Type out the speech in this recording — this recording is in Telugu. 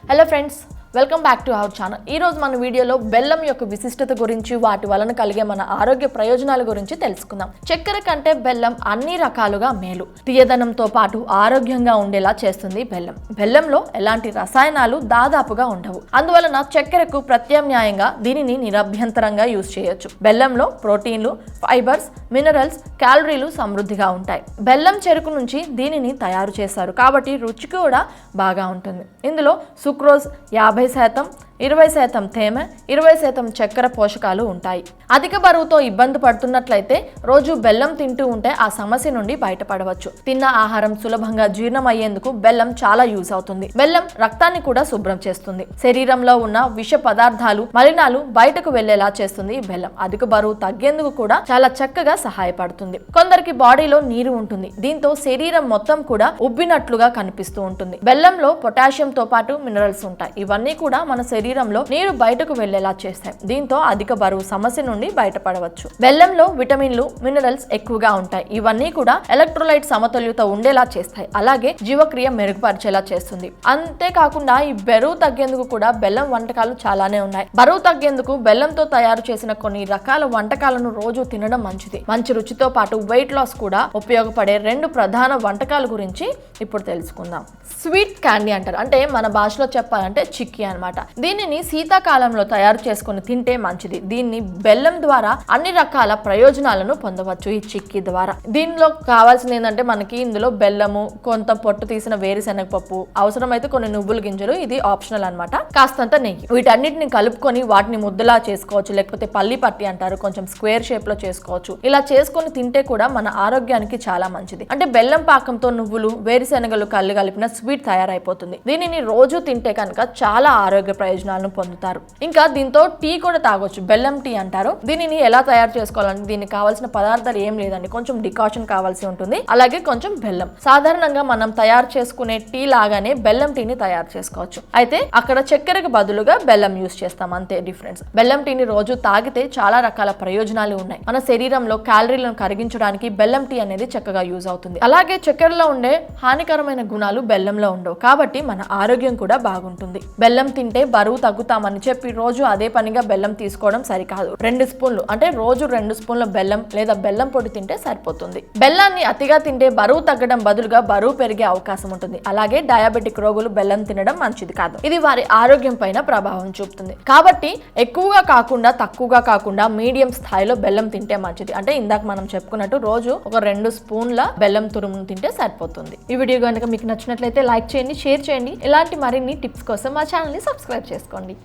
Hello friends, welcome back to our channel. ఈ రోజు మన వీడియోలో బెల్లం యొక్క విశిష్టత గురించి, వాటి వలన కలిగే మన ఆరోగ్య ప్రయోజనాల గురించి తెలుసుకుందాం. చక్కెర కంటే బెల్లం అన్ని రకాలుగా మేలు. తీయదనంతో పాటు ఆరోగ్యంగా ఉండేలా చేస్తుంది బెల్లం. బెల్లంలో ఎలాంటి రసాయనాలు దాదాపుగా ఉండవు. అందువలన చక్కెరకు ప్రత్యామ్నాయంగా దీనిని నిరభ్యంతరంగా యూజ్ చేయొచ్చు. బెల్లంలో ప్రోటీన్లు, ఫైబర్స్, మినరల్స్, క్యాలరీలు సమృద్ధిగా ఉంటాయి. బెల్లం చెరుకు నుంచి దీనిని తయారు చేస్తారు కాబట్టి రుచి కూడా బాగా ఉంటుంది. ఇందులో సుక్రోజ్ 50%, 20% తేమ, 20% చక్కెర పోషకాలు ఉంటాయి. అధిక బరువుతో ఇబ్బంది పడుతున్నట్లయితే రోజు బెల్లం తింటూ ఉంటే ఆ సమస్య నుండి బయటపడవచ్చు. తిన్న ఆహారం సులభంగా జీర్ణం అయ్యేందుకు బెల్లం చాలా యూజ్ అవుతుంది. బెల్లం రక్తాన్ని కూడా శుభ్రం చేస్తుంది. శరీరంలో ఉన్న విష పదార్థాలు, మలినాలు బయటకు వెళ్లేలా చేస్తుంది ఈ బెల్లం. అధిక బరువు తగ్గేందుకు కూడా చాలా చక్కగా సహాయపడుతుంది. కొందరికి బాడీలో నీరు ఉంటుంది. దీంతో శరీరం మొత్తం కూడా ఉబ్బినట్లుగా కనిపిస్తూ ఉంటుంది. బెల్లంలో పొటాషియంతో పాటు మినరల్స్ ఉంటాయి. ఇవన్నీ కూడా మన శరీరంలో నీరు బయటకు వెళ్లేలా చేస్తాయి. దీంతో అధిక బరువు సమస్య నుండి బయటపడవచ్చు. బెల్లంలో విటమిన్లు, మినరల్స్ ఎక్కువగా ఉంటాయి. ఇవన్నీ కూడా ఎలక్ట్రోలైట్ సమతుల్యత ఉండేలా చేస్తాయి. అలాగే జీవక్రియ మెరుగుపరిచేలా చేస్తుంది. అంతేకాకుండా ఈ బరువు తగ్గేందుకు కూడా బెల్లం వంటకాలు చాలానే ఉన్నాయి. బరువు తగ్గేందుకు బెల్లంతో తయారు చేసిన కొన్ని రకాల వంటకాలను రోజు తినడం మంచిది. మంచి రుచితో పాటు వెయిట్ లాస్ కూడా ఉపయోగపడే 2 ప్రధాన వంటకాల గురించి ఇప్పుడు తెలుసుకుందాం. స్వీట్ క్యాండీ అంటారు, అంటే మన భాషలో చెప్పాలంటే చిక్కీ అన్నమాట. దీనిని శీతాకాలంలో తయారు చేసుకుని తింటే మంచిది. దీన్ని బెల్లం ద్వారా అన్ని రకాల ప్రయోజనాలను పొందవచ్చు. ఈ చిక్కీ ద్వారా దీనిలో కావాల్సింది ఏంటంటే మనకి ఇందులో బెల్లము, కొంత పొట్టు తీసిన వేరుశెనగ పప్పు, అవసరమైతే కొన్ని నువ్వుల గింజలు, ఇది ఆప్షనల్ అన్నమాట, కాస్తంత నెయ్యి, వీటన్నిటిని కలుపుకొని వాటిని ముద్దలా చేసుకోవచ్చు. లేకపోతే పల్లి పట్టి అంటారు, కొంచెం స్క్వేర్ షేప్ లో చేసుకోవచ్చు. ఇలా చేసుకొని తింటే కూడా మన ఆరోగ్యానికి చాలా మంచిది. అంటే బెల్లం పాకంతో నువ్వులు, వేరుశెనగలు కలిపిన స్వీట్ తయారైపోతుంది. దీనిని రోజు తింటే కనుక చాలా ఆరోగ్య ప్రయోజనాలను పొందుతారు. ఇంకా దీంతో టీ కూడా తాగొచ్చు. బెల్లం టీ అంటారు. దీనిని ఎలా తయారు చేసుకోవాలంటే దీనికి కావాల్సిన పదార్థాలు ఏం లేదండి. కొంచెం డికాషన్ కావాల్సి ఉంటుంది, అలాగే కొంచెం బెల్లం. సాధారణంగా మనం తయారు చేసుకునే టీ లాగానే బెల్లం టీని తయారు చేసుకోవచ్చు. అయితే అక్కడ చక్కెరకు బదులుగా బెల్లం యూజ్ చేస్తాం, అంతే డిఫరెన్స్. బెల్లం టీని రోజు తాగితే చాలా రకాల ప్రయోజనాలు ఉన్నాయి. మన శరీరంలో క్యాలరీలను కరిగించడానికి బెల్లం టీ అనేది చక్కగా యూజ్ అవుతుంది. అలాగే చక్కెరలో ఉండే హానికరమైన గుణాలు బెల్లంలో ఉండవు కాబట్టి మన ఆరోగ్యం కూడా బాగుంటుంది. బెల్లం తింటే బరువు తగ్గుతామని చెప్పి రోజు అదే పనిగా బెల్లం తీసుకోవడం సరికాదు. 2 స్పూన్లు, అంటే రోజు 2 స్పూన్ల బెల్లం లేదా బెల్లం పొడి తింటే సరిపోతుంది. బెల్లాన్ని అతిగా తింటే బరువు తగ్గడం బదులుగా బరువు పెరిగే అవకాశం ఉంటుంది. అలాగే డయాబెటిక్ రోగులు బెల్లం తినడం మంచిది కాదు. ఇది వారి ఆరోగ్యం పైన ప్రభావం చూపుతుంది. కాబట్టి ఎక్కువగా కాకుండా తక్కువగా కాకుండా మీడియం స్థాయిలో బెల్లం తింటే మంచిది. అంటే ఇందాక మనం చెప్పుకున్నట్టు రోజు ఒక 2 స్పూన్ల బెల్లం తురుమును తింటే సరిపోతుంది. ఈ వీడియో కనుక మీకు నచ్చినట్లయితే లైక్ చేయండి, షేర్ చేయండి. ఇలాంటి మరిన్ని టిప్స్ కోసం మా ఛానల్ని సబ్స్క్రైబ్ చేసుకోండి.